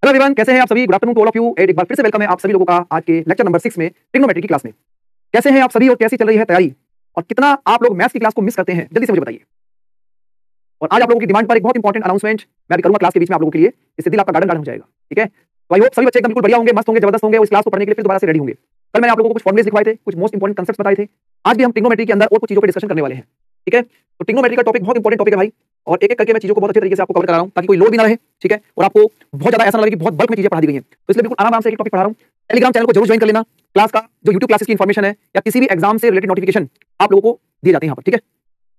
Hello everyone, कैसे हैं आप सभी? Good afternoon to all of you. एक बार फिर से वेलकम है आप सभी लोगों का आज के लेक्चर नंबर 6 में ट्रिग्नोमेट्री की क्लास में। कैसे हैं आप सभी और कैसी चल रही है तैयारी, और कितना आप लोग मैथ्स की क्लास को मिस करते हैं, जल्दी से मुझे बताइए। और आज आप लोगों की डिमांड पर एक बहुत इंपॉर्टेंट अनाउंसमेंट मैं भी करूंगा क्लास के बीच में आप लोगों के लिए, इससे दिल आपका गार्डन गार्डन हो जाएगा। ठीक है, तो आई होप सभी बच्चे एकदम बिल्कुल बढ़िया होंगे, मस्त होंगे, जबरदस्त होंगे, उस क्लास को पढ़ने के लिए फिर दोबारा से रेडी होंगे। कल मैंने आप लोगों को कुछ फॉर्मुलेस लिखवाए थे, कुछ मोस्ट इंपॉर्टेंट कांसेप्ट्स बताए थे। आज भी हम ट्रिग्नोमेट्री के अंदर और कुछ चीजों पर डिस्कशन करने वाले हैं। ठीक है, तो ट्रिग्नोमेट्री का टॉपिक बहुत इंपॉर्टेंट टॉपिक है भाई, और एक एक करके मैं चीजों को बहुत अच्छे तरीके से आपको कवर करा रहा हूं ताकि कोई लोड भी ना रहे। ठीक है, और आपको बहुत ज्यादा ऐसा ना लगे कि बहुत बल्क में चीजें पढ़ा दी गई हैं, तो इसलिए बिल्कुल आराम से एक टॉपिक पढ़ा रहा हूं। टेलीग्राम चैनल को जरूर ज्वाइन कर लेना। क्लास का जो यूट्यूब क्लासेस की इंफॉर्मेशन है या किसी भी एग्जाम से रिलेटेड नोटिफिकेशन आप लोगों को दिए जाते हैं यहाँ पर। ठीक है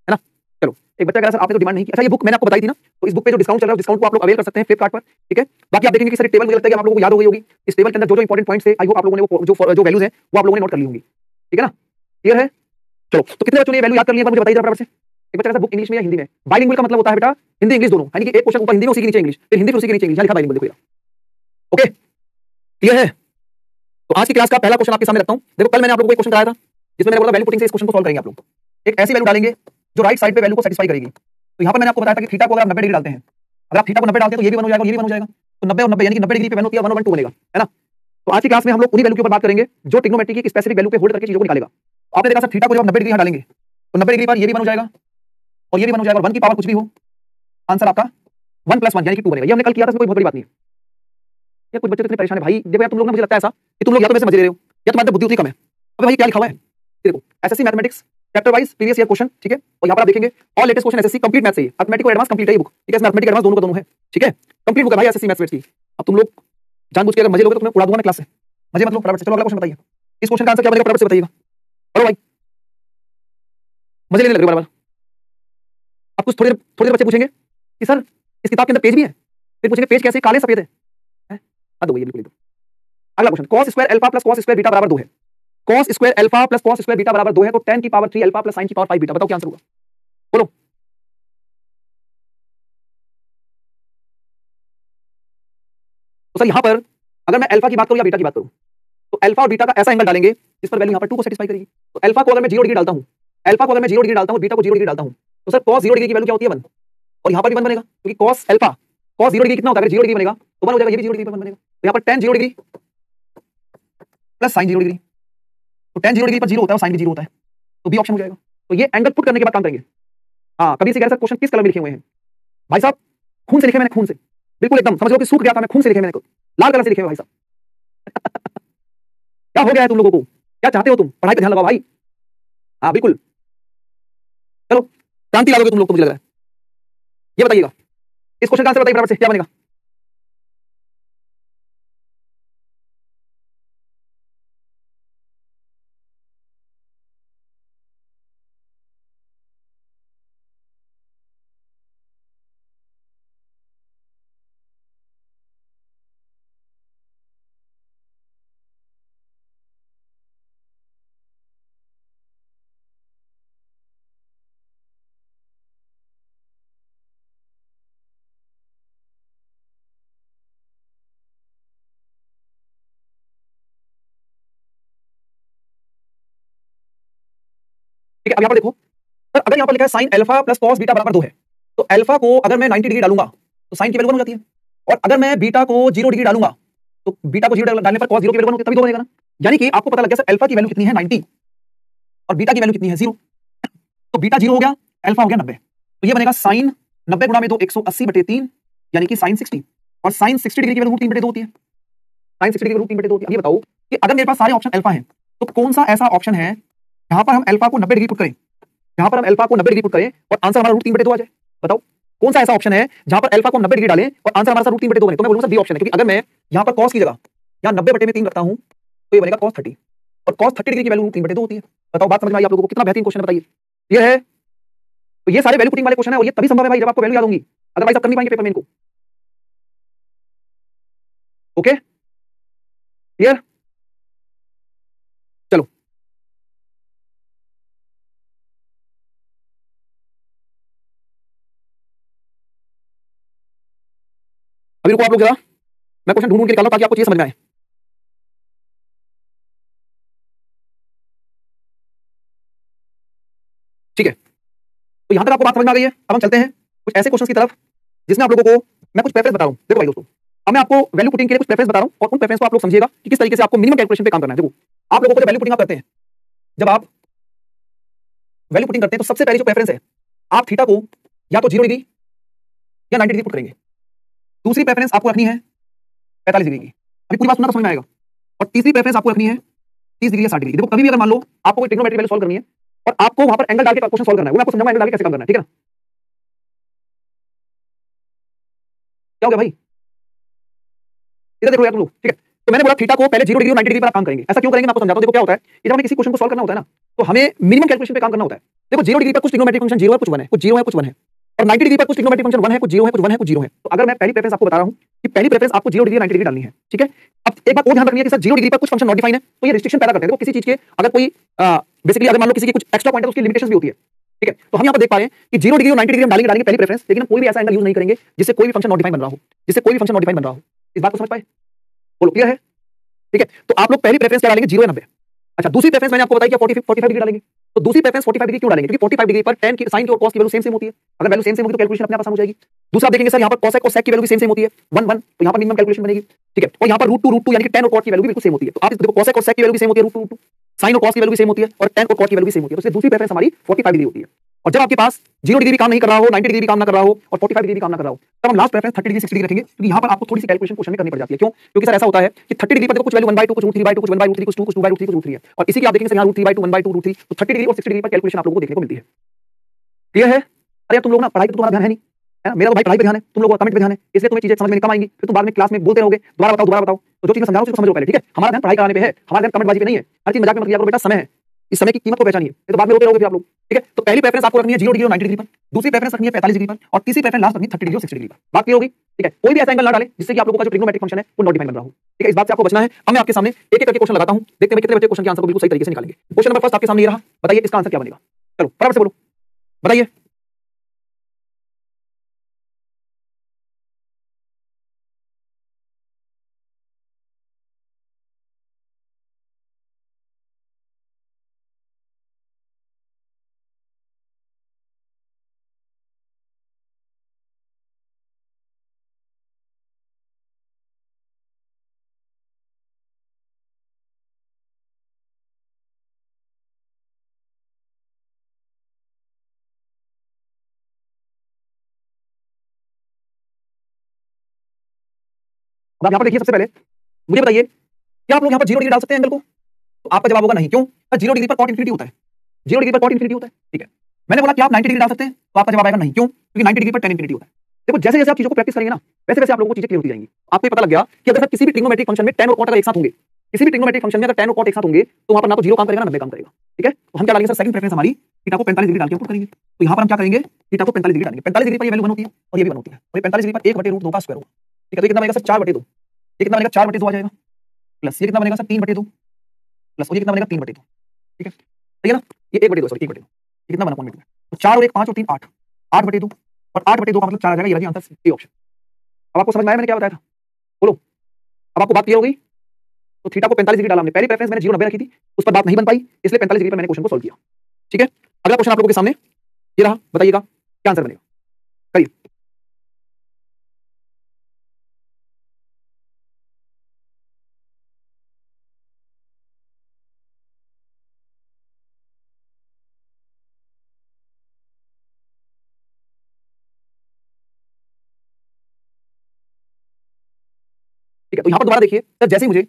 ना? चलो, एक बच्चा कह रहा सर आपने तो डिमांड नहीं की। अच्छा, ये बुक मैंने आपको बताई थी ना, तो इस बुक पे जो डिस्काउंट चल रहा है, डिस्काउंट को आप लोग अवेल कर सकते हैं फ्लिपकार्ट पर। ठीक है, बाकी आप देखेंगे कि सर टेबल मुझे लगता है कि आप लोगों को याद हो गई होगी। इस टेबल के अंदर जो जो इंपॉर्टेंट पॉइंट्स थे, आई होप आप लोगों ने जो वैल्यूज हैं वो आप लोगों ने नोट कर ली होंगी। ठीक है ना? क्लियर है? चलो, तो कितने बच्चों ने वैल्यू याद कर लिया मुझे बताइए जरा से। एक बच्चा कहता है बुक इंग्लिश में या हिंदी में? बाइलिंगुअल का मतलब होता है बेटा हिंदी इंग्लिश दोनों, यानी कि एक क्वेश्चन ऊपर हिंदी में उसी के नीचे इंग्लिश, फिर हिंदी फिर उसी के नीचे इंग्लिश, लिखा बाइलिंगुअल देखो। ओके, क्लियर है? तो आज की क्लास का पहला क्वेश्चन आपके सामने रखता हूं। देखो, कल मैंने आप लोगों को एक क्वेश्चन कराया था जिसमें मैंने बोला वैल्यू पुटिंग से इस क्वेश्चन को सॉल्व करेंगे आप लोग। एक ऐसी वैल्यू डालेंगे जो राइट साइड पे वैल्यू को सेटिस्फाई करेगी। तो यहां पर मैंने आपको बताया था कि थीटा को अगर आप 90 डिग्री डालते हैं, अगर आप थीटा को 90 डालते हैं तो ये भी 1 हो जाएगा और ये भी 1 हो जाएगा। तो 90 और 90 यानी कि 90 डिग्री पे 1 होती है, 1 और 1 2 बनेगा, है ना? तो आज की क्लास में हम लोग उन्हीं वैल्यू के ऊपर बात करेंगे जो ट्रिग्नोमेट्री की स्पेसिफिक वैल्यू पे होल्ड करके चीजों को निकालेगा। तो आपने देखा सर थीटा को जब आप 90 डिग्री यहां डालेंगे तो 90 डिग्री पर ये भी 1 हो जाएगा और ये भी 1 हो जाएगा, और 1 की पावर कुछ भी हो, आंसर आपका 1 + 1 यानी कि 2 बनेगा। ये हमने कल किया था, इसमें कोई बहुत बड़ी बात नहीं है। ये कुछ बच्चे तो इतने परेशान है भाई, देखो यार तुम लोग ना, मुझे लगता है ऐसा कि तुम लोग या तो मेरे से मजे ले रहे हो या तुम्हारे बुद्धि उतनी कम है। अबे भाई क्या लिखा हुआ है ये देखो, SSC mathematics chapter wise previous year question. ठीक है, और यहां पर आप देखेंगे all latest question SSC complete maths से, मैथमेटिक्स और एडवांस कंप्लीट है ये बुक। ठीक है, इसमें मैथमेटिक्स एडवांस दोनों का दोनों है। ठीक है, कंप्लीट बुक है भाई एसएससी मैथ्स की। अब तुम लोग जानबूझ के अगर मजे लोगे तो तुम्हें उड़ा दूंगा मैं क्लास से। मजे मत लो, फटाफट से चलो अगला क्वेश्चन बताइए। इस क्वेश्चन का आंसर क्या बनेगा फटाफट से बताइएगा। चलो भाई, मजे लेने लग रहे हो बराबर। अब कुछ थोड़ी देर बच्चे पूछेंगे कि सर इस किताब के अंदर पेज भी है, फिर पूछेंगे पेज कैसे काले सफेद है? हद हो गई बिल्कुल। अगला question, cos square alpha plus cos square beta बराबर 2 है। cos square alpha plus cos square beta बराबर 2 है, तो tan की पावर 3 अल्फा प्लस sin की पावर 5 बीटा। बताओ क्या आंसर होगा? बोलो। तो सर यहां पर अगर मैं अल्फा की बात करूं या बीटा की बात करूं, तो अल्फा और बीटा का ऐसा एंगल डालेंगे जिस पर वैल्यू यहां पर 2 को सेटिस्फाई करेगी। तो अल्फा को अगर मैं 0 डिग्री डालता हूं, अल्फा को अगर मैं 0 डिग्री डालता हूं, बीटा को 0 डिग्री डालता हूं, तो सर cos 0 डिग्री की वैल्यू क्या होती है? 1। और यहां पर भी 1 बनेगा क्योंकि cos अल्फा cos 0 डिग्री कितना होता है? अगर 0 डिग्री बनेगा तो 1 हो जाएगा, ये भी 0 डिग्री पर 1 बनेगा। तो यहां पर tan 0 degree plus sin 0 degree, तो tan 0 डिग्री पर 0 होता है और sin भी 0 होता है, तो बी ऑप्शन हो जाएगा। तो ये एंगल पुट करने के बाद काम करेंगे। हाँ, कभी से कह रहे सर क्वेश्चन किस कलर में लिखे हुए हैं? भाई साहब खून से लिखे मैंने, खून से, बिल्कुल एकदम समझ लो कि सूख गया था मैं, खून से लिखे मैंने, लाल कलर से लिखे हुए भाई साहब। क्या हो गया है तुम लोगों को? क्या चाहते हो तुम? पढ़ाई पे ध्यान लगाओ भाई। हाँ बिल्कुल, चलो क्रांति ला दोगे तुम लोग तो मुझे लग रहा है। ये बताइएगा, इस क्वेश्चन का आंसर बताइए फटाफट से, क्या बनेगा? ठीक है, अब यहाँ पर देखो सर, अगर यहाँ पर लिखा है sin alpha plus cos beta बराबर 2 है, तो अल्फा को अगर मैं 90 डिग्री डालूंगा तो sin की वैल्यू 1 हो जाती है, और अगर मैं बीटा को 0 डिग्री डालूंगा तो बीटा को 0 डालने पर cos 0 की वैल्यू 1 होगी, तभी 2 बनेगा ना। यानी कि आपको पता लग गया सर अल्फा की वैल्यू कितनी है 90 और बीटा की वैल्यू कितनी है 0। तो बीटा 0 हो गया, अल्फा हो गया 90, तो ये बनेगा sin 90 गुणा में 2 180/3 यानी कि sin 60, और sin 60 डिग्री की वैल्यू 3/2 होती है। sin 60 डिग्री की वैल्यू 3/2 होती है। अब ये बताओ कि अगर मेरे पास सारे ऑप्शन अल्फा हैं तो कौन सा ऐसा ऑप्शन है जहां पर हम अल्फा को 90 डिग्री पुट करें, जहां पर हम अल्फा को 90 डिग्री पुट करें और आंसर हमारा √3/2 आ जाए? बताओ कौन सा ऐसा ऑप्शन है जहां पर अल्फा को 90 डिग्री डालें और आंसर हमारा √3/2 बने? तो मैं बोलूंगा सर बी ऑप्शन है, क्योंकि अगर मैं यहां पर cos की जगह यहां 90/3 रखता हूं तो ये बनेगा cos 30, और cos 30 डिग्री की वैल्यू √3/2 होती है। बताओ बात समझ में आई आप लोगों को? कितना बेहतरीन क्वेश्चन है बताइए। ये है, तो ये सारे वैल्यू पुटिंग वाले क्वेश्चन है, और ये तभी संभव है भाई जब आपको वैल्यू याद होंगी, अदरवाइज आप कर नहीं पाएंगे पेपर में इनको। Okay, clear? चलो, अभी रुको आप लोग जरा, मैं क्वेश्चन ढूंढ के निकालूं ताकि आपको चीज समझ में आए। ठीक है, तो यहां तक आपको बात समझ में आ गई है। अब हम चलते हैं कुछ ऐसे क्वेश्चन की तरफ जिसमें आप लोगों को मैं कुछ प्रेफरेंस बता रहा हूं। देखो भाई दोस्तों, अब मैं आपको वैल्यू पुटिंग के लिए कुछ प्रेफरेंस बता रहा हूं और उन प्रेफरेंस को आप लोग समझिएगा कि किस तरीके से आपको मिनिमम कैलकुलेशन पे काम करना है। देखो आप लोगों को जब वैल्यू पुटिंग आप करते हैं, जब आप वैल्यू पुटिंग करते हैं तो सबसे पहले जो प्रेफरेंस है, आप थीटा को या तो 0 डिग्री या 90 डिग्री पुट करेंगे। दूसरी प्रेफरेंस आपको रखनी है 45 डिग्री की। अभी पूरी बात सुनना तो समझ में आएगा। और तीसरी प्रेफरेंस आपको रखनी है 30 डिग्री या 60 डिग्री। देखो कभी भी अगर मान लो आपको कोई ट्रिग्नोमेट्रिक वैल्यू सॉल्व करनी है और आपको वहां पर एंगल डाल के क्वेश्चन सॉल्व करना है, वो मैं आपको समझाऊंगा एंगल डाल के कैसे काम करना है, ठीक है ना? क्या हो गया भाई? इधर देखो यार तुम लोग, ठीक है? तो मैंने बोला थीटा को पहले 0 डिग्री और 90 डिग्री पर आप काम करेंगे। ऐसा क्यों करेंगे मैं आपको समझाता हूं। देखो क्या होता है कि जब हमें किसी क्वेश्चन को सॉल्व करना होता है ना, तो हमें मिनिमम कैलकुलेशन पे काम करना होता है। देखो 0 डिग्री पर कुछ ट्रिग्नोमेट्रिक फंक्शन 0 है, कुछ 1 है, कुछ 0 है, कुछ 1 है, और 90 डिग्री पर कुछ ट्रिग्नोमेट्रिक फंक्शन 1 है, कुछ 0 है, कुछ 1 है, कुछ 0 है। तो अगर मैं पहली प्रेफरेंस आपको बता रहा हूं कि पहली प्रेफरेंस आपको 0 डिग्री 90 डिग्री डालनी है, ठीक है? अब एक बात और ध्यान रखनी है कि सर 0 डिग्री पर कुछ फंक्शन नॉट डिफाइन है, तो ये रिस्ट्रिक्शन पैदा करते हैं। देखो किसी चीज के अगर कोई बेसिकली अगर मान लो किसी की कुछ एक्स्ट्रा पॉइंट है, उसकी लिमिटेशंस भी होती है, ठीक है? तो हम यहां पर देख पा रहे हैं कि 0 डिग्री और 90 डिग्री हम डालेंगे पहली प्रेफरेंस, लेकिन हम कोई भी ऐसा एंगल यूज नहीं करेंगे जिससे कोई भी फंक्शन नॉट डिफाइन बन रहा हो, जिससे कोई भी फंक्शन नॉट डिफाइन बन रहा हो। इस बात को समझ पाए? बोलो क्लियर है? ठीक है? तो आप लोग पहली प्रेफरेंस क्या डालेंगे? 0 या 90। अच्छा, दूसरी प्रेफरेंस मैंने आपको बताई कि 45 डिग्री डालेंगे। तो दूसरी प्रेफरेंस 45 डिग्री क्यों डालेंगे? क्योंकि 45 डिग्री पर tan की sin की और cos की वैल्यू सेम होती है। अगर वैल्यू सेम होगी तो कैलकुलेशन अपने आप आसान हो जाएगी। दूसरा आप देखेंगे सर यहाँ पर cosec और sec की वैल्यू भी सेम होती है, 1 1, तो यहाँ पर मिनिमम कैलकुलेशन बनेगी, ठीक है? और यहाँ पर √2 यानी कि tan और cot की वैल्यू भी बिल्कुल सेम होती है। तो आप इस देखो cosec और sec की वैल्यू भी सेम होती है, √2 sin और cos की वैल्यू भी सेम होती है, और tan और cot की वैल्यू भी सेम होती है। तो इसलिए दूसरी प्रेफरेंस हमारी 45 डिग्री होती है। और जब आपके पास 0 डिग्री भी काम नहीं कर रहा हो, 90 डिग्री भी काम ना कर रहा हो और 45 डिग्री भी काम ना कर रहा हो, तब हम लास्ट प्रेफरेंस 30 डिग्री 60 डिग्री रखेंगे, क्योंकि यहाँ पर आपको थोड़ी सी कैलकुलेशन क्वेश्चन में करनी पड़ जाती है। क्यों? क्योंकि सर ऐसा होता है कि 30 डिग्री पर देखो कुछ वैल्यू 1/2, कुछ √3/2, कुछ 1/√3, कुछ 2, कुछ 2/√3, कुछ √3 है, और इसी की आप देखेंगे सर यहाँ √3/2, 1/2, √3, तो 30 डिग्री और 60 डिग्री पर कैलकुलेशन आप लोगों को देखने को मिलती है। क्लियर है? अरे यार तुम लोग ना पढ़ाई पे तुम्हारा ध्यान है नहीं, है ना? मेरा तो भाई पढ़ाई पे ध्यान है, तुम लोगों का कमेंट पे ध्यान है, इसलिए तुम्हें चीजें समझ में कम आएंगी, फिर तुम बाद में क्लास में बोलते रहोगे दोबारा बताओ दोबारा बताओ। तो जो चीज मैं समझा रहा हूं उसको समझो पहले, ठीक है? हमारा ध्यान पढ़ाई कराने पे है, हमारा ध्यान कमेंटबाजी पे नहीं है। हर चीज मजाक में मत लिया करो बेटा, समय है, इस समय की कीमत को पहचानिए, नहीं तो बाद में रोते रहोगे फिर आप लोग, ठीक है? तो पहली प्रेफरेंस आपको रखनी है 0 डिग्री और 90 डिग्री पर, दूसरी प्रेफरेंस रखनी है 45 डिग्री पर, और तीसरी प्रेफरेंस लास्ट रखनी है 30 डिग्री और 60 डिग्री पर। बात क्लियर होगी? ठीक है? कोई भी ऐसा एंगल ना डाले जिससे कि आप लोगों का जो ट्रिग्नोमेट्रिक फंक्शन है वो नॉट डिफाइन बन रहा हो, ठीक है? इस बात से आपको बचना है। अब मैं आपके सामने एक एक करके क्वेश्चन लगाता हूं, देखते हैं कितने बच्चे क्वेश्चन के आंसर को बिल्कुल सही तरीके से निकालेंगे। क्वेश्चन नंबर फर्स्ट आपके सामने ये रहा, बताइए इसका आंसर क्या बनेगा? चलो फटाफट से बोलो, बताइए। अब आप यहाँ पर देखिए, सबसे पहले मुझे बताइए क्या आप लोग यहाँ पर 0 डिग्री डाल सकते हैं एंगल को? तो आपका जवाब होगा नहीं। क्यों? 0 डिग्री पर cot इंफिनिटी होता है, 0 डिग्री पर cot इंफिनिटी होता है, ठीक है? मैंने बोला कि आप 90 डिग्री डाल सकते हैं, तो आपका जवाब आएगा नहीं। क्यों? क्योंकि 90 डिग्री पर tan इंफिनिटी होता है। देखो जैसे जैसे आप चीजों को प्रैक्टिस करेंगे ना, वैसे वैसे आप लोगों को चीजें क्लियर होती जाएंगी। आपको ये पता लग गया कि अगर किसी भी ट्रिग्नोमेट्रिक फंक्शन में tan और cot अगर एक साथ होंगे, किसी भी ट्रिग्नोमेट्रिक फंक्शन में अगर tan और cot एक साथ होंगे, तो वहां पर ना तो 0 काम करेगा ना 90 काम करेगा, ठीक है? तो हम क्या डालेंगे सर? सेकंड प्रेफरेंस हमारी थीटा को 45 डिग्री डाल के पुट करेंगे। तो यहाँ पर हम क्या करेंगे? थीटा को 45 डिग्री डालेंगे। 45 डिग्री पर ये वैल्यू 1 होती है और ये भी 1 होती है, और ये 45 डिग्री पर 1/√2 का स्क्वायर होगा, ठीक है? तो ये कितना बनेगा सर? 4/2। ये कितना बनेगा? 4/2 आ जाएगा, प्लस ये कितना बनेगा सर? 3/2, प्लस और ये कितना बनेगा? 3/2, ठीक है? सही है ना? ये 1/2 सॉरी 1/2, ये कितना बना पॉइंट में? तो 4 और 1 5 और 3 8, 8/2, और 8/2 का मतलब 4 आ जाएगा। ये रही आंसर, ए ऑप्शन। अब आपको समझ में आया मैंने क्या बताया था? बोलो, अब आपको बात क्लियर हो गई? तो थीटा को 45 डिग्री डाला हमने, पहली प्रेफरेंस मैंने 0 90 रखी थी, उस पर बात नहीं बन पाई, इसलिए 45 डिग्री पर मैंने क्वेश्चन को सॉल्व किया, ठीक है? अगला क्वेश्चन आप लोगों के सामने ये रहा, बताइएगा क्या आंसर बनेगा? करिए। ठीक है, तो यहाँ पर दोबारा देखिए सर, जैसे ही मुझे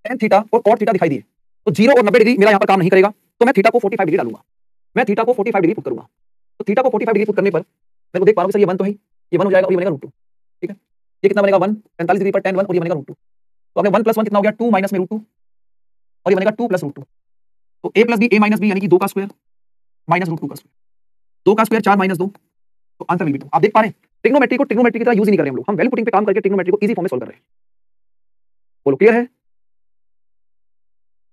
tan थीटा और cot थीटा दिखाई दिए, तो 0 और 90 डिग्री मेरा यहाँ पर काम नहीं करेगा, तो मैं थीटा को 45 डिग्री डालूंगा। मैं थीटा को 45 डिग्री पुट करूंगा। तो थीटा को 45 डिग्री पुट करने पर मैं को देख पा रहा हूँ सर, ये 1 तो है, ये 1 हो जाएगा और ये बनेगा √2, ठीक है? ये कितना बनेगा? 1 45 डिग्री पर tan 1 और ये बनेगा √2। तो आपने 1 + 1 कितना हो गया? 2 माइनस में √2, और ये बनेगा 2 + √2। तो a + b a - b यानी कि 2 का स्क्वायर माइनस √2 का स्क्वायर, 2 का स्क्वायर 4 - 2, तो आंसर विल बी 2। आप देख पा रहे हैं ट्रिग्नोमेट्री को ट्रिग्नोमेट्री की तरह यूज ही नहीं कर रहे हम लोग, हम वैल्यू पुटिंग पे काम करके ट्रिग्नोमेट्री को इजी फॉर्म में सॉल्व कर रहे हैं। बोलो क्लियर है?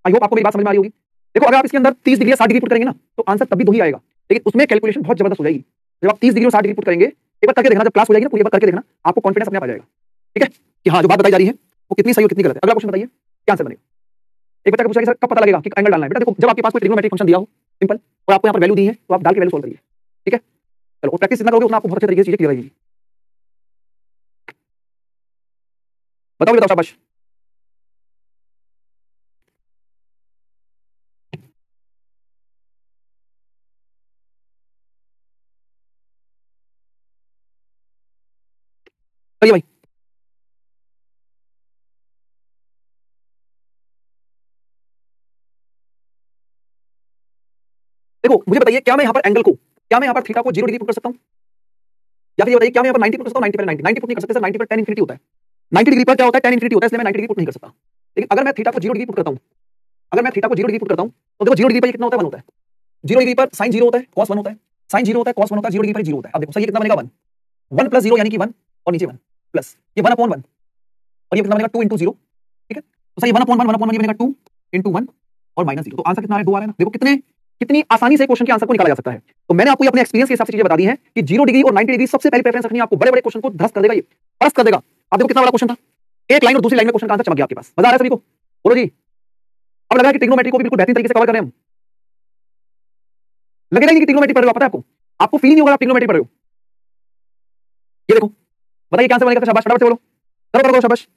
आई होप आपको मेरी बात समझ में आ रही होगी। देखो अगर आप इसके अंदर 30 डिग्री या 60 डिग्री पुट करेंगे ना, तो आंसर तब भी 2 ही आएगा, लेकिन उसमें कैलकुलेशन बहुत जबरदस्त हो जाएगी। जब आप 30 डिग्री और 60 डिग्री पुट करेंगे, एक बार करके देखना, जब क्लास हो जाएगी ना पूरी, एक बार करके देखना, आपको कॉन्फिडेंस अपने आप आ जाएगा, ठीक है? कि हाँ जो बात बताई जा रही है वो कितनी सही और कितनी गलत है। अगला क्वेश्चन बताइए क्या आंसर बनेगा? एक बच्चा पूछा कि सर कब पता लगेगा कि एंगल डालना है? बेटा देखो, जब आपके पास कोई ट्रिग्नोमेट्रिक फंक्शन दिया हो सिंपल, और आपको यहाँ पर वैल्यू दी है, तो आप डाल के वैल्यू सॉल्व करिए, ठीक है? चलो, प्रैक्टिस जितना करोगे उतना आपको बहुत अच्छे तरीके से चीजें क्लियर रहेगी। बताओ बताओ, शाबाश। करिए भाई। देखो मुझे बताइए, क्या मैं यहाँ पर एंगल को, क्या मैं यहाँ पर थीटा को 0 डिग्री पुट कर सकता हूँ? या फिर ये बताइए, क्या मैं यहाँ पर 90 पुट कर सकता हूँ? 90 पर 90 पुट नहीं कर सकते सर, 90 पर tan इनफिनिटी होता है। 90 डिग्री पर क्या होता है? tan इनफिनिटी होता है, इसलिए मैं 90 डिग्री पुट नहीं कर सकता। लेकिन अगर मैं थीटा को 0 डिग्री पुट करता हूँ, अगर मैं थीटा को 0 डिग्री पुट करता हूँ, तो देखो 0 डिग्री पर कितना होता है? 1 होता है। 0 डिग्री पर sin 0 होता है, cos 1 होता है, sin 0 होता है, cos 1 होता है, 0 डिग्री पर 0 होता है। अब देखो सर, ये कितना बनेगा? 1 1 प्लस 0 यानी कि 1, और नीचे 1 प्लस ये 1/1, और ये कितना बनेगा? 2 into 0। ठीक है, तो सर ये 1/1 ये बनेगा 2 into 1 और -0। तो आंसर कितना आ रहा है? 2 आ रहा है ना। देखो कितनी आसानी से क्वेश्चन के आंसर को निकाला जा सकता है। तो मैंने आपको अपने एक्सपीरियंस के हिसाब से चीजें बता दी हैं कि 0 डिग्री और 90 डिग्री सबसे पहले प्रेफरेंस रखनी है आपको। बड़े बड़े क्वेश्चन को ध्वस्त कर देगा, ये परस्त कर देगा। आप देखो कितना बड़ा क्वेश्चन था, एक लाइन और दूसरी लाइन में क्वेश्चन का आंसर चमक गया आपके पास। मजा आ रहा है सभी को? बोलो जी। अब लगा कि ट्रिग्नोमेट्री को भी बिल्कुल बेहतरीन तरीके से कवर कर रहे हैं हम। लगेगा नहीं कि ट्रिग्नोमेट्री पढ़ रहे हो, पता है आपको? आपको फील नहीं होगा आप ट्रिग्नोमेट्री पढ़ रहे हो। ये देखो, बताइए क्या आंसर बनेगा? शाबाश, फटाफट से बोलो, करो करो, शाबाश।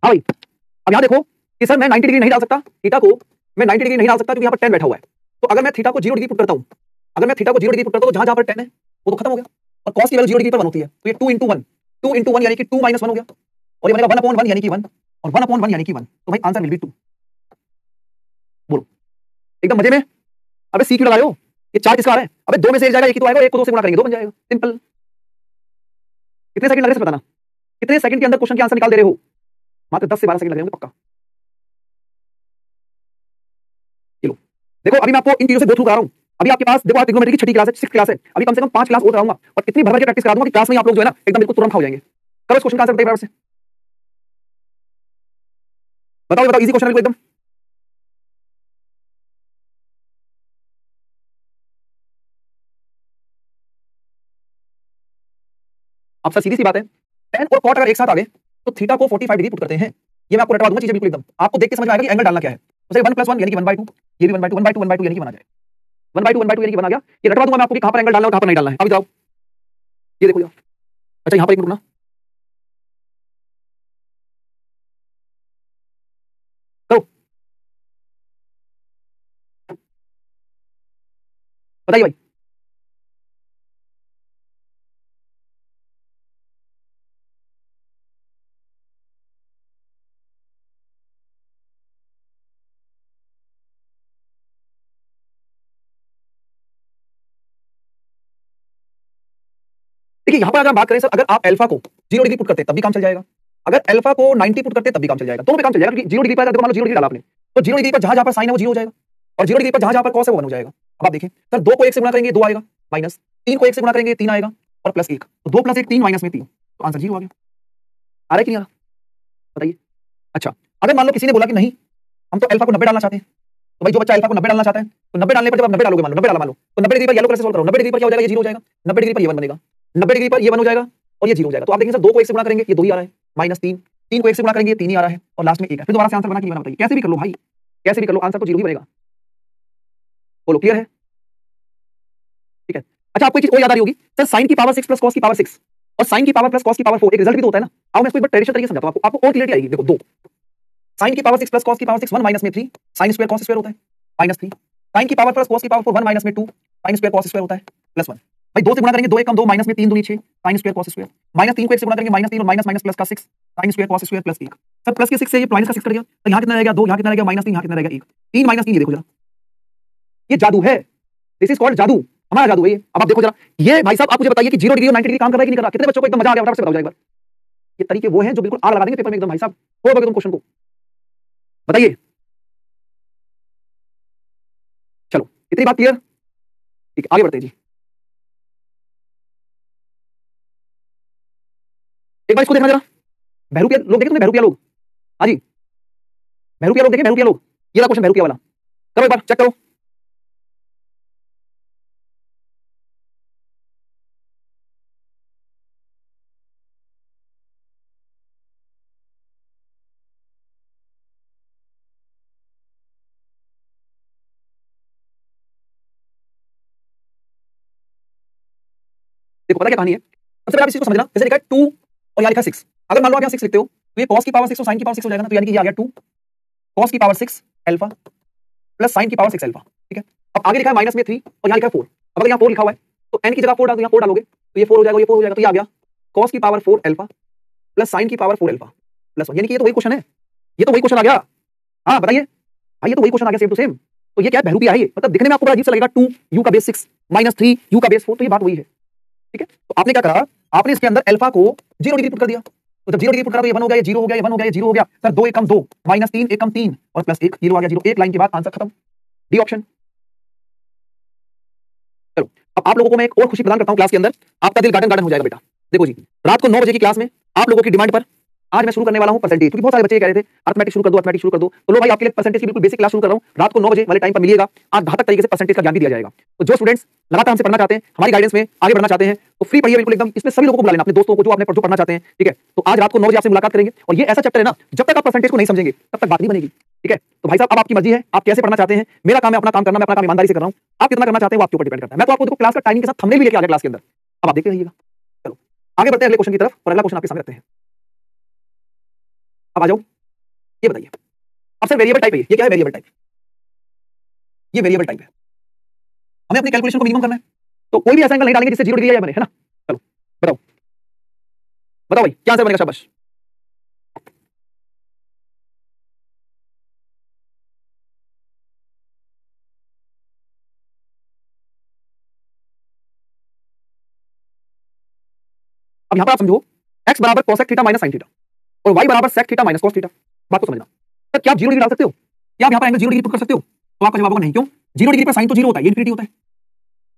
हाँ भाई, अब यहां देखो कि सर मैं 90 डिग्री नहीं डाल सकता थीटा को, मैं 90 डिग्री नहीं डाल सकता क्योंकि यहाँ पर tan बैठा हुआ है। तो अगर मैं थीटा को 0 डिग्री पुट करता हूं, अगर मैं थीटा को 0 डिग्री पुट करता हूं, तो जहां जहां पर tan है वो तो खत्म हो गया, और cos की वैल्यू 0 डिग्री पर 1 होती है, तो ये 2 into 1, 2 into 1 यानी कि 2 - 1 हो गया, और ये बनेगा 1/1 यानी कि 1, और 1/1 यानी कि 1। तो भाई आंसर विल बी 2। बोलो एकदम मजे में। अबे सी क्यों लगा रहे हो? ये 4 किसका आ रहा है? अबे 2 में से एक जाएगा, एक ही तो आएगा, एक को 2 से गुणा करेंगे 2 बन जाएगा, सिंपल। कितने सेकंड लगे बताना, कितने सेकंड के अंदर क्वेश्चन के आंसर निकाल दे रहे हो? मात्र 10 से 12 सेकंड लगे होंगे पक्का। चलो देखो, अभी मैं आपको इन चीजों से गो थ्रू करा रहा हूं। अभी आपके पास देखो, ट्रिग्नोमेट्री की छठी क्लास है, 6th क्लास है, अभी कम से कम 5 क्लास और कराऊंगा, और इतनी भर भर के प्रैक्टिस करा दूंगा कि क्लास में आप लोग जो है ना एकदम बिल्कुल तुरंत खा हो जाएंगे। करो इस क्वेश्चन का आंसर बताइए बराबर से। बताओ बताओ, इजी क्वेश्चन है बिल्कुल एकदम। अब सर सीधी सी बात है, tan और cot अगर एक साथ आ गए तो थीटा को 45 डिग्री पुट करते हैं। ये मैं आपको रटवा दूंगा चीजें बिल्कुल एकदम, आपको देख के समझ में आएगा कि एंगल डालना क्या है। तो 1 + 1 यानी कि 1/2, ये भी 1/2, 1/2, 1/2 यानी कि 1 आ जाए, 1/2, 1/2 यानी कि 1 आ गया। ये रटवा दूंगा मैं आपको कि कहां पर एंगल डालना है और कहां पर नहीं डालना है। अभी जाओ, ये देखो, अच्छा यहाँ पर एक मिनट रुकना। करो, बताइए भाई। देखिए यहाँ पर अगर हम बात करें सर, अगर आप अल्फा को 0 डिग्री पुट करते तब भी काम चल जाएगा, अगर अल्फा को 90 पुट करते तब भी काम चल जाएगा, दोनों पे काम चल जाएगा, क्योंकि 0 डिग्री पर देखो, मान लो 0 डिग्री डाला आपने, तो 0 डिग्री पर जहां जहां पर साइन है वो 0 हो जाएगा, और 0 डिग्री पर जहां जहां पर कॉस है वो 1 हो जाएगा। अब आप देखिए सर, 2 को 1 से गुणा करेंगे 2 आएगा, माइनस 3 को 1 से गुणा करेंगे 3 आएगा, और प्लस 1, तो 2 + 1 3 - में 3, तो आंसर 0 आ गया। आ रहा है कि नहीं आ रहा? बताइए। अच्छा, अगर मान लो किसी ने बोला कि नहीं हम तो अल्फा को 90 डालना चाहते हैं, तो भाई जो बच्चा अल्फा को 90 डालना चाहता है, तो 90 डालने पर जब आप 90 डालोगे, मान लो 90 डाला, मान लो तो 90 डिग्री पर येलो कलर से सोल्व करो, 90 डिग्री पर क्या हो जाएगा? ये 0 हो जाएगा, 90 डिग्री पर ये 1 बनेगा, 90 डिग्री पर ये 1 हो जाएगा, और ये 0 हो जाएगा। तो आप देखेंगे सर, 2 को 1 से गुणा करेंगे ये 2 ही आ रहा है, -3, 3 को 1 से गुणा करेंगे ये 3 ही आ रहा है, और लास्ट में 1 है। फिर दोबारा से आंसर बना कि नहीं बना? बताइए, कैसे भी कर लो भाई, कैसे भी कर लो, आंसर तो 0 ही बनेगा। बोलो क्लियर है? ठीक है। अच्छा, आपको एक चीज और याद आ रही होगी सर, sin की पावर 6 + cos की पावर 6 और sin की पावर + cos की पावर 4 एक रिजल्ट भी तो होता है ना। आओ मैं इसको एक बार ट्रेडिशनल तरीके से समझाता हूं आपको और क्लियरिटी आएगी। देखो, 2 sin की पावर 6 + cos की पावर 6 1 - में 3 sin स्क्वायर cos स्क्वायर होता है, -3 sin की पावर + cos की पावर 4 1 - में 2 sin स्क्वायर cos स्क्वायर होता है, +1। भाई 2 से गुणा करेंगे 2 1 2 -में 3 दूनी 6 sin स्क्वायर cos स्क्वायर, -3 को 1 से गुणा करेंगे -3 और माइनस प्लस का 6 sin square cos square +1। Sir plus के 6 से ये माइनस का 6 कट गया, तो यहां कितना रहेगा? 2, यहां कितना रहेगा? -3, यहां कितना रहेगा? 1, 3 - 3, ये देखो जरा, ये जादू है, दिस इज कॉल्ड जादू, हमारा जादू है ये। अब आप देखो जरा, ये भाई साहब आप मुझे बताइए कि 0 डिग्री और 90 डिग्री काम कर रहा है कि नहीं कर रहा? कितने बच्चों को एकदम मजा आ गया? फटाफट से बताओ एक बार। ये तरीके वो हैं जो बिल्कुल आग लगा देंगे पेपर में एकदम भाई साहब। हो गए तुम क्वेश्चन को, बताइए। चलो इतनी बात क्लियर, ठीक आगे बढ़ते हैं जी। एक बार इसको देखना जरा, बहरूपिया लोग देखे तुमने? बहरूपिया लोग, हाँ जी, बहरूपिया लोग देखे? बहरूपिया लोग, ये वाला क्वेश्चन बहरूपिया वाला, करो एक बार चेक करो। देखो पता क्या कहानी है, सबसे पहले आप इस चीज को समझना, जैसे लिखा है 2 और यहाँ लिखा है 6, अगर मान लो आप यहाँ 6 लिखते हो तो ये cos की पावर 6 और sin की पावर 6 हो जाएगा ना, तो यानी कि ये आ गया 2 cos की पावर 6 अल्फा प्लस sin की पावर 6 अल्फा, ठीक है। अब आगे लिखा है माइनस में 3 और यहाँ लिखा है 4, अब अगर यहाँ 4 लिखा हुआ है तो n की जगह 4 डाल दो, यहाँ 4 डालोगे तो ये 4 हो जाएगा, ये 4 हो जाएगा, तो ये आ गया cos की पावर 4 अल्फा प्लस sin की पावर 4 अल्फा प्लस 1, यानी कि ये तो वही क्वेश्चन है, ये तो वही क्वेश्चन आ गया। हाँ बताइए भाई, ये तो वही क्वेश्चन आ गया सेम टू सेम। तो ये क्या है? बहरूपिया है ये, मतलब दिखने में आपको बड़ा अजीब सा लगेगा, 2 u का बेस 6 माइनस 3 u का बेस 4, तो ये बात वही है, ठीक है। तो आपने क्या करा, आपने इसके अंदर अल्फा को 0 डिग्री पुट कर दिया, तो जब 0 डिग्री पुट करा तो ये 1 हो गया, ये 0 हो गया, ये 1 हो गया, ये 0 हो गया, सर 2 1 कम 2 माइनस 3 1 कम 3 और प्लस 1, 0 आ गया, 0 एक लाइन के बाद आंसर खत्म, डी ऑप्शन। चलो अब आप लोगों को मैं एक और खुशी प्रदान करता हूं, क्लास के अंदर आपका दिल गार्डन गार्डन हो जाएगा बेटा। देखो जी, रात को 9 बजे की क्लास में आप लोगों की डिमांड पर आज मैं शुरू करने वाला हूं परसेंटेज, क्योंकि बहुत सारे बच्चे कह रहे थे अर्थमेटिक शुरू कर दो, अर्थमेटिक शुरू कर दो, तो लो भाई आपके लिए परसेंटेज की बिल्कुल बेसिक क्लास शुरू कर रहा हूं, रात को 9 बजे वाले टाइम पर मिलिएगा। आज घातक तरीके से परसेंटेज का ज्ञान भी दिया जाएगा, तो जो स्टूडेंट्स लगातार हमसे पढ़ना चाहते हैं, हमारी गाइडेंस में आगे बढ़ना चाहते हैं, तो फ्री पढ़िए बिल्कुल एकदम, इसमें सभी लोगों को बुला लेना, अपने दोस्तों को जो आपने जो पढ़ना चाहते हैं, ठीक है। तो आज रात को 9 बजे आपसे मुलाकात करेंगे, और ये ऐसा चैप्टर है ना, जब तक आप परसेंटेज को नहीं समझेंगे तब तक बात नहीं बनेगी, ठीक है। तो भाई साहब अब आपकी मर्जी है, आप कैसे पढ़ना चाहते हैं, मेरा काम है अपना काम करना, मैं अपना काम ईमानदारी से कर रहा हूं, आप कितना करना चाहते हैं वो आपके ऊपर डिपेंड करता है। मैं तो आपको देखो क्लास का टाइमिंग के साथ थंबनेल भी लेके आ गया क्लास के अंदर, अब आप देखते रहिएगा। चलो आगे बढ़ते हैं अगले क्वेश्चन की तरफ, और अगला क्वेश्चन आपके सामने रखते हैं। अब आ जाओ, ये बताइए, अब सर वेरिएबल टाइप है, ये क्या है? वेरिएबल टाइप, ये वेरिएबल टाइप है, हमें अपनी कैलकुलेशन को मिनिमम करना है, तो कोई भी ऐसा एंगल नहीं डालेंगे जिससे 0 डिग्री बने, है ना। चलो बताओ बताओ भाई क्या आंसर बनेगा, शाबाश। अब यहां पर आप समझो, x बराबर cosec theta minus sin theta और y बराबर sec theta minus cos theta, बात को समझना। सर क्या आप 0 डिग्री डाल सकते हो? क्या आप यहां पर एंगल 0 डिग्री पुट कर सकते हो? तो आपका जवाब होगा नहीं, क्यों? 0 डिग्री पर sin तो 0 होता है, ये इनफिनिटी होता है,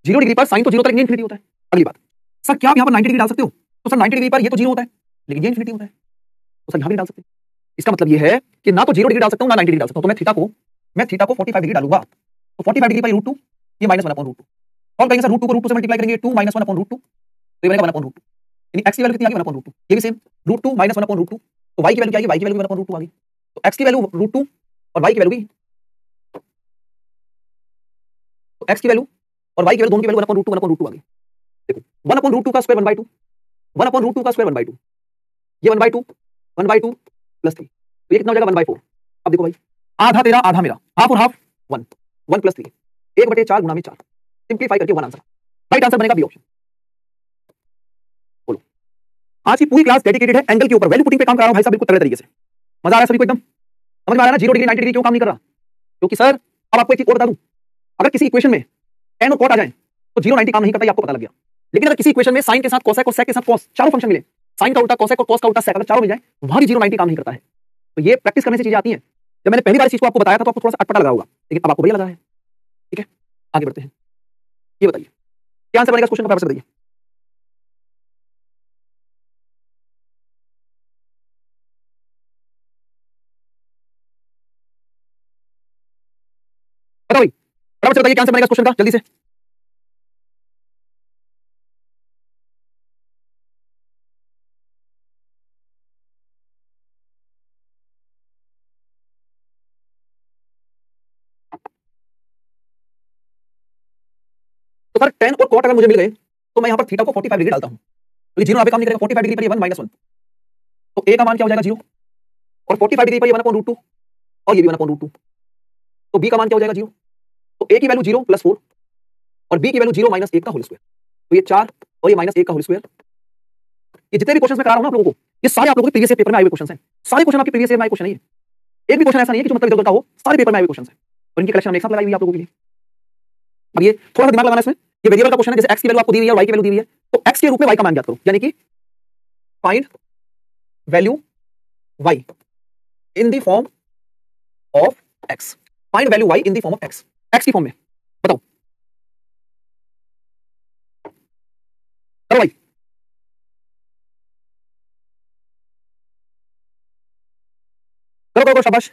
0 डिग्री पर sin तो 0 होता है, ये इनफिनिटी होता है। अगली बात, सर क्या आप यहां पर 90 डिग्री डाल सकते हो? तो सर 90 डिग्री पर ये तो 0 होता है, लेकिन ये इनफिनिटी होता है, तो सर यहां भी डाल सकते हैं। इसका मतलब ये है कि ना तो 0 डिग्री डाल सकता हूं, ना 90 डिग्री डाल सकता हूं, तो मैं थीटा को 45 डिग्री डालूंगा, तो 45 डिग्री पर √2, ये -1/√2, और कहेंगे सर √2 को √2 से मल्टीप्लाई करेंगे, 2 -1/√2, तो ये बनेगा 1/√2, यानी x की वैल्यू कितनी आ गई? 1/√2, ये भी सेम √2 -1/√2, तो y की वैल्यू क्या आएगी? y की वैल्यू भी 1/√2 आ गई, तो x की वैल्यू √2 और y की वैल्यू भी, तो x की वैल्यू और y की वैल्यू दोनों की वैल्यू 1/√2 1/√2 आ गई। देखो 1/√2 का स्क्वायर 1/2, 1/√2 का स्क्वायर 1/2, ये 1/2 1/2 प्लस 3, तो ये कितना हो जाएगा? 1/4। अब देखो भाई, आधा तेरा आधा मेरा, हाफ और हाफ 1, 1 प्लस 3, 1/4 गुणा में 4, सिंप्लीफाई करके 1 आंसर, राइट आंसर बनेगा बी ऑप्शन। बोलो, आज की पूरी क्लास डेडिकेटेड है एंगल के ऊपर, वैल्यू पुटिंग पे काम कर रहा हूं भाई साहब, बिल्कुल तगड़े तरीके से। मजा आ रहा है सभी को एकदम, समझ में आ रहा है ना? 0 डिग्री 90 डिग्री क्यों काम नहीं कर रहा? क्योंकि सर अब आपको एक चीज और बता दूं, अगर किसी इक्वेशन में tan और cot आ जाए तो 0 90 काम नहीं करता, ये आपको पता लग गया। लेकिन अगर किसी इक्वेशन में sin के साथ cosec और sec के साथ cos, चारों फंक्शन मिले, sin का उल्टा cosec और cos का उल्टा sec, अगर चारों मिल जाए, वहां भी 0 90 काम नहीं करता है। तो ये प्रैक्टिस करने से चीजें आती हैं। जब मैंने पहली बार इस चीज को आपको बताया था तो आपको थोड़ा सा अटपटा लगा होगा, लेकिन अब आपको बढ़िया लगा है, ठीक है। आगे बढ़ते हैं, ये बताइए क्या आंसर बनेगा इस क्वेश्चन का, बताइए। बताओ भाई, फटाफट से बताइए क्या आंसर बनेगा इस क्वेश्चन का, जल्दी से। तो सर tan और cot अगर मुझे मिल गए तो मैं यहां पर थीटा को 45 डिग्री डालता हूं, तो ये 0 यहां पे काम नहीं करेगा, 45 डिग्री पर ये 1 -1, तो a का मान क्या हो जाएगा? 0, और 45 डिग्री पर ये 1/√2 और ये भी 1/√2, तो b का मान क्या हो जाएगा? 0, तो a की वैल्यू 0 + 4 और b की वैल्यू 0 - 1 का होल स्क्वायर, तो ये 4 और ये -1 का होल स्क्वायर। ये जितने भी क्वेश्चंस मैं करा रहा हूं ना आप लोगों को, ये सारे आप लोगों के प्रीवियस ईयर पेपर में आए हुए क्वेश्चंस हैं, सारे क्वेश्चन आपके प्रीवियस ईयर में आए क्वेश्चन नहीं है, एक भी क्वेश्चन ऐसा नहीं है कि जो मतलब इधर उधर का हो, सारे पेपर में आए हुए क्वेश्चंस हैं, और इनकी कलेक्शन हमने एक साथ लगाई हुई है आप लोगों के लिए। अब ये थोड़ा सा दिमाग लगाना इसमें, ये वेरिएबल का क्वेश्चन है, जैसे x की वैल्यू आपको दी हुई है और y की वैल्यू दी हुई है, तो x के रूप में y का मान ज्ञात करो, यानी कि find value y in the form of x, find value y in the form of x की फॉर्म में, बताओ करो भाई। करो, शाबाश।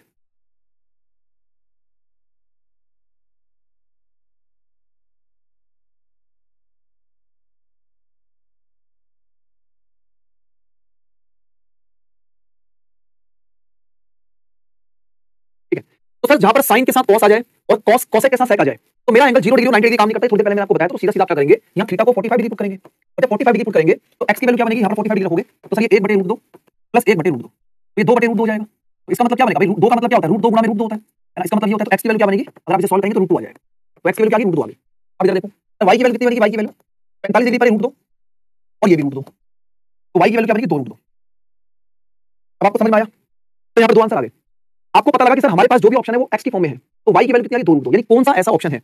ठीक है, तो सर जहां पर साइन के साथ कॉस आ जाए और कॉस कॉसेक के साथ सेक आ जाए, तो मेरा एंगल 0 डिग्री 90 डिग्री काम नहीं करता। थोड़ी देर पहले मैंने आपको बताया, तो सीधा सीधा क्या करेंगे, यहाँ थीटा को 45 डिग्री पुट करेंगे। जब 45 डिग्री पुट करेंगे तो एक्स की वैल्यू क्या बनेगी, यहाँ पर 45 डिग्री रखोगे तो सर ये 1/√2 प्लस 1/√2, ये 2/√2 हो जाएगा। तो इसका मतलब क्या बनेगा भाई, √2 का मतलब क्या होता है, √2 गुणा में √2 होता है ना। इसका मतलब ये होता है, तो एक्स की वैल्यू क्या बनेगी, अगर आप इसे सॉल्व करेंगे तो √2 आ जाएगा। तो एक्स की वैल्यू क्या आ गई, √2 आ गई। अब इधर देखो, तो वाई की वैल्यू कितनी बनेगी, वाई की वैल्यू 45 डिग्री पर √2 और ये भी √2, तो वाई की वैल्यू क्या बनेगी, 2√2। अब आपको समझ में आया, तो यहाँ पर दो आंसर आ गए। आपको पता लगा कि सर हमारे पास जो भी ऑप्शन है वो एक्स की फॉर्म में है, तो वाई की वैल्यू कितनी आ गई, 2√2। यानी कौन सा ऐसा ऑप्शन है,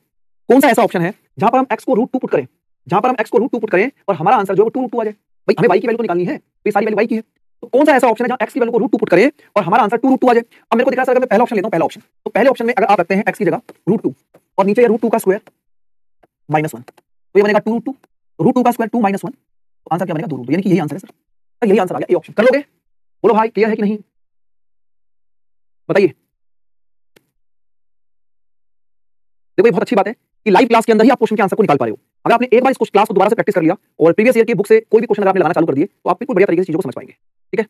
कौन सा ऐसा ऑप्शन है जहां पर हम x को √2 पुट करें, जहां पर हम x को √2 पुट करें और हमारा आंसर जो है वो 2√2 आ जाए। भाई हमें y की वैल्यू तो निकालनी है, तो ये सारी वैल्यू y की है, तो कौन सा ऐसा ऑप्शन है जहां x की वैल्यू को √2 पुट करें और हमारा आंसर 2√2 आ जाए। अब मेरे को दिख रहा है सर, अगर मैं पहला ऑप्शन लेता हूं, पहला ऑप्शन, तो पहले ऑप्शन में अगर आप रखते हैं x की जगह √2 और नीचे ये √2 का स्क्वायर -1, तो ये बनेगा 2√2, √2 का स्क्वायर 2 -1, तो आंसर क्या बनेगा, 2√2। यानी कि यही आंसर है सर, यही आंसर आ गया, ये ऑप्शन। कर लोगे, बोलो भाई क्लियर है कि नहीं, बताइए। देखो ये बहुत अच्छी बात है कि लाइव क्लास के अंदर ही आप क्वेश्चन के आंसर को निकाल पा रहे हो। अगर आपने एक बार इस क्लास को दोबारा से प्रैक्टिस कर लिया और प्रीवियस ईयर की बुक से कोई भी क्वेश्चन अगर आपने लगाना चालू कर दिए, तो आप बिल्कुल बढ़िया तरीके से चीजों को समझ पाएंगे। ठीक है,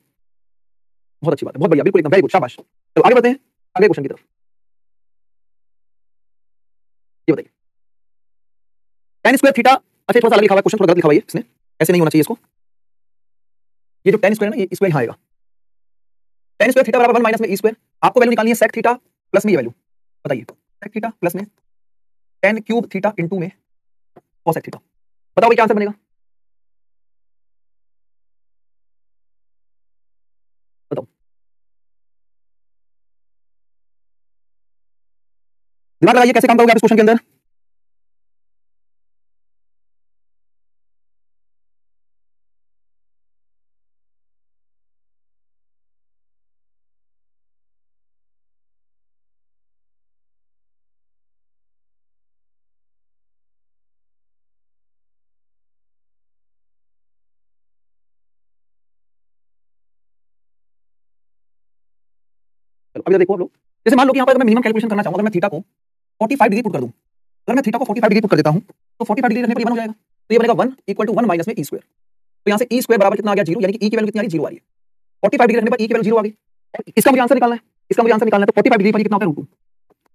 बहुत अच्छी बात है, बहुत बढ़िया, बिल्कुल एकदम वेरी गुड, शाबाश। चलो आगे बढ़ते हैं अगले क्वेश्चन की तरफ। ये बताइए, tan स्क्वायर थीटा, अच्छा थोड़ा सा अलग लिखा हुआ है क्वेश्चन, थोड़ा गलत लिखा हुआ है इसने, ऐसे नहीं होना चाहिए इसको। ये जो tan स्क्वायर है ना, ये स्क्वायर यहाँ आएगा। tan स्क्वायर थीटा बराबर 1 माइनस में e स्क्वायर, आपको वैल्यू निकालनी है sec थीटा प्लस में ये वैल्यू, बताइए sec थीटा प्लस में tan क्यूब थीटा इनटू में cosec थीटा, बताओ क्या आंसर बनेगा, बताओ। दिमाग लगाइए, कैसे काम करोगे आप इस क्वेश्चन के अंदर। चलो अभी देखो आप लोग, जैसे मान लो कि यहाँ पर अगर मैं मिनिमम कैलकुलेशन करना चाहूँ, अगर मैं थीटा को 45 डिग्री पुट कर दूं, अगर मैं थीटा को 45 डिग्री पुट कर देता हूँ, तो 45 डिग्री रखने पर ये 1 हो जाएगा, तो ये बनेगा 1 = 1 माइनस में e स्क्वायर। तो यहाँ से e स्क्वायर बराबर कितना आ गया, 0, यानी कि e की वैल्यू कितनी आ गई, 0 आ रही है। 45 डिग्री रखने पर e की वैल्यू 0 आ गई। इसका मुझे आंसर निकालना है, इसका मुझे आंसर निकालना है, तो 45 डिग्री पर ये कितना होता है, √2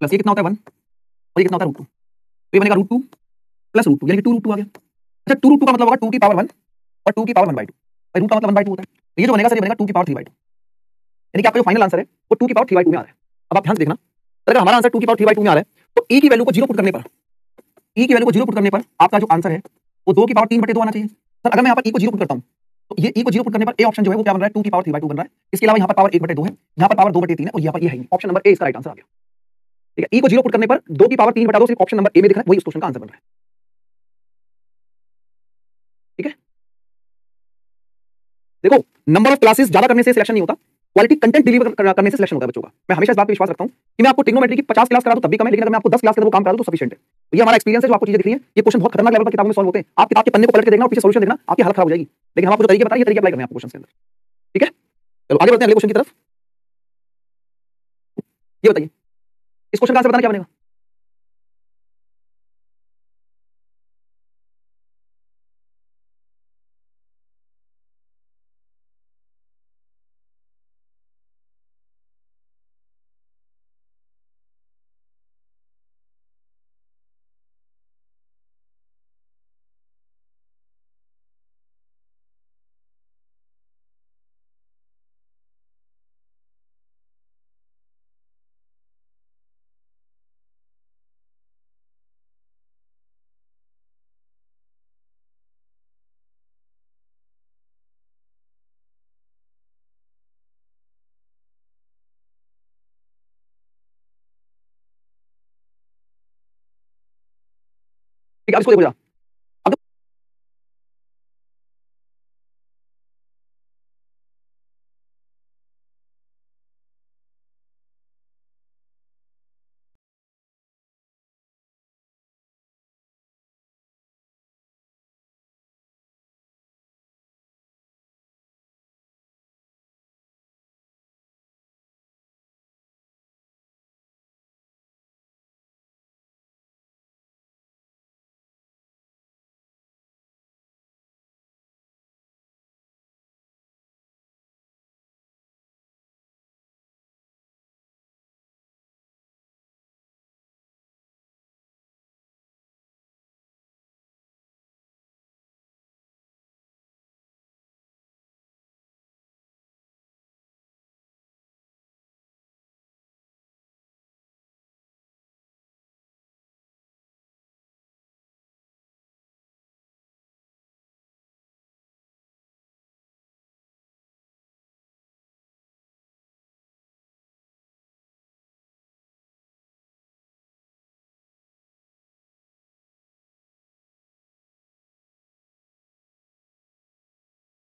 प्लस ये कितना होता है 1 और ये कितना होता है √2, तो ये बनेगा √2 प्लस √2, यानी कि 2√2 आ गया। अच्छा 2√2 का मतलब होगा 2 की पावर 1 और 2 की पावर 1/2, भाई रूट का मतलब 1/2 होता है, तो ये जो बनेगा सर, ये बनेगा 2 की पावर 3/2, यानी कि आपका जो फाइनल आंसर है वो 2 की पावर 3/2 में आ रहा है। अब आप ध्यान से देखना, अगर हमारा आंसर 2 की पावर 3/2 में आ रहा है, तो e की वैल्यू को 0 पुट करने पर, e की वैल्यू को 0 पुट करने पर आपका जो आंसर है वो 2 की पावर 3/2 आना चाहिए। सर अगर मैं यहाँ पर e को 0 पुट करता हूँ, तो ये e को 0 पुट करने पर ए ऑप्शन जो है वो क्या बन रहा है, 2 की पावर 3/2 बन रहा है। इसके अलावा यहाँ पर पावर 1/2 है, यहाँ पर पावर 2/3 है और यहाँ पर ये है नहीं, ऑप्शन नंबर ए इसका राइट आंसर आ गया। ठीक है, e को 0 पुट करने पर 2 की पावर 3/2 सिर्फ ऑप्शन नंबर ए में दिख रहा है, वही उस क्वेश्चन का आंसर बन रहा है। ठीक है, देखो नंबर ऑफ क्लासेस ज्यादा करने से सिलेक्शन नहीं होता, क्वालिटी कंटेंट डिलीवर करने से सिलेक्शन होता है बच्चों का। मैं हमेशा इस बात पे विश्वास रखता हूँ कि मैं आपको ट्रिग्नोमेट्री की 50 क्लास करा दूं तब भी कम है, लेकिन अगर मैं आपको 10 क्लास करा दूं, वो काम करा दूं तो सफिशिएंट है। तो ये हमारा एक्सपीरियंस है, जो आपको चीजें दिख रही हैं, ये क्वेश्चन बहुत खतरनाक लेवल पर किताबों में सॉल्व होते हैं। आप किताब के पन्ने को पलट के देखना और पीछे सॉल्यूशन देखना, आपकी हालत खराब हो जाएगी। लेकिन हम आपको जो तरीके बताएं, ये तरीके अप्लाई करने हैं आपको क्वेश्चन के अंदर। ठीक है, चलो आगे बढ़ते हैं अगले क्वेश्चन की तरफ। ये बताइए, इस क्वेश्चन का आंसर बताना क्या बनेगा। ठीक है, अब इसको देखो जरा,